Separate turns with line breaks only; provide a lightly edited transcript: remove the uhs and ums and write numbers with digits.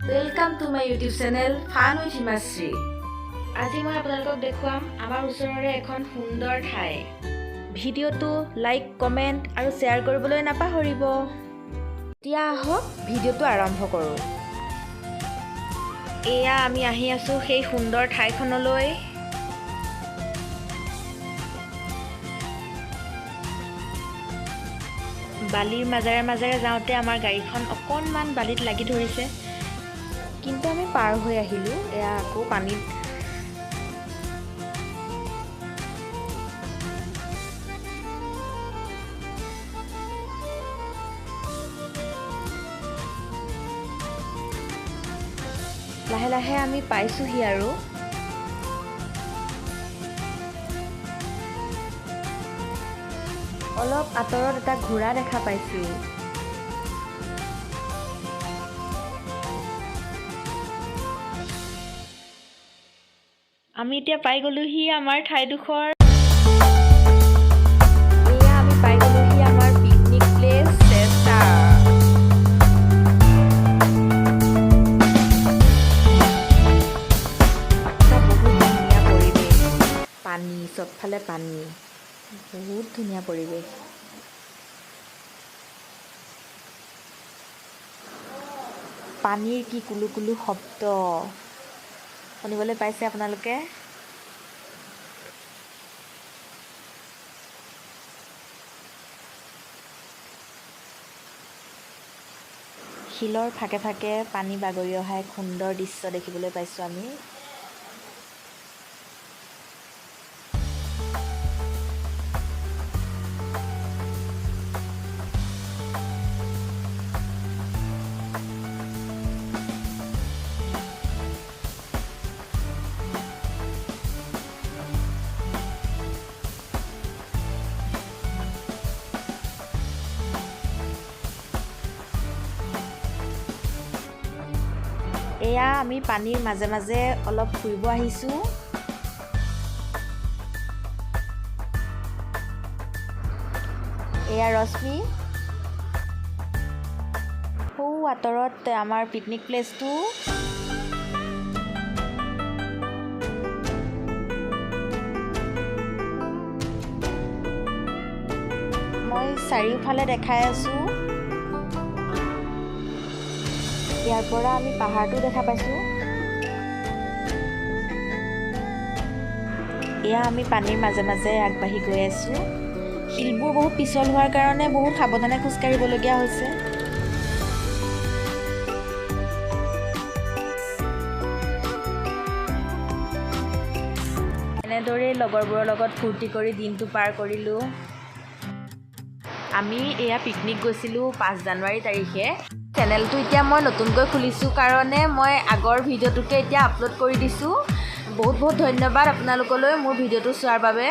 Welcome to my YouTube channel Fun with Himasri. আজি মই আপোনালোকক দেখুৱাম আমাৰ ওচৰৰে এখন সুন্দৰ ঠাই। ভিডিঅ'টো লাইক, কমেন্ট আৰু শ্বেয়াৰ কৰিবলৈ নাপাহৰিব। এতিয়া আহক ভিডিঅ'টো আৰম্ভ কৰোঁ। এয়া আমি আহি আছো সেই সুন্দৰ ঠাইখনলৈ। বালিৰ মাজেৰে মাজেৰে যাওঁতে আমাৰ গাড়ীখন অকণমান বালিত লাগি ধৰিছে, কিন্তু আমি পাৰ হৈ আহিলোঁ। এয়া আকৌ পানীত লাহে লাহে আমি পাইছোঁহি আৰু অলপ আঁতৰত এটা ঘোঁৰা দেখা পাইছোঁ। আমি এতিয়া পাই গ'লোহি আমাৰ ঠাইডোখৰ। এয়া আমি পাই গ'লোহি আমাৰ পিকনিক প্লেচ চেষ্টা। বহুত ধুনীয়া পৰিৱেশ, পানী চবফালে পানী, বহুত ধুনীয়া পৰিৱেশ। পানীৰ কি কুলু কুলু শব্দ শুনিবলৈ পাইছে আপোনালোকে? শিলৰ ফাকে ফাকে পানী বাগৰি অহা এক সুন্দৰ দৃশ্য দেখিবলৈ পাইছোঁ আমি। এয়া আমি পানীৰ মাজে মাজে অলপ ফুৰিব আহিছোঁ। এয়া ৰশ্মি, সৌ আঁতৰত আমাৰ পিকনিক প্লেচটো। মই চাৰিওফালে দেখাই আছোঁ। ইয়াৰ পৰা আমি পাহাৰটো দেখা পাইছোঁ। এয়া আমি পানীৰ মাজে মাজে আগবাঢ়ি গৈ আছোঁ। শিলবোৰ বহুত পিছল হোৱাৰ কাৰণে বহুত সাৱধানে খোজকাঢ়িবলগীয়া হৈছে। এনেদৰেই লগৰবোৰৰ লগত ফূৰ্তি কৰি দিনটো পাৰ কৰিলোঁ। আমি এয়া পিকনিক গৈছিলোঁ 5 জানুৱাৰী তাৰিখে। চেনেলটো এতিয়া মই নতুনকৈ খুলিছোঁ কাৰণে মই আগৰ ভিডিঅ'টোকে এতিয়া আপলোড কৰি দিছোঁ। বহুত বহুত ধন্যবাদ আপোনালোকলৈ মোৰ ভিডিঅ'টো চোৱাৰ বাবে।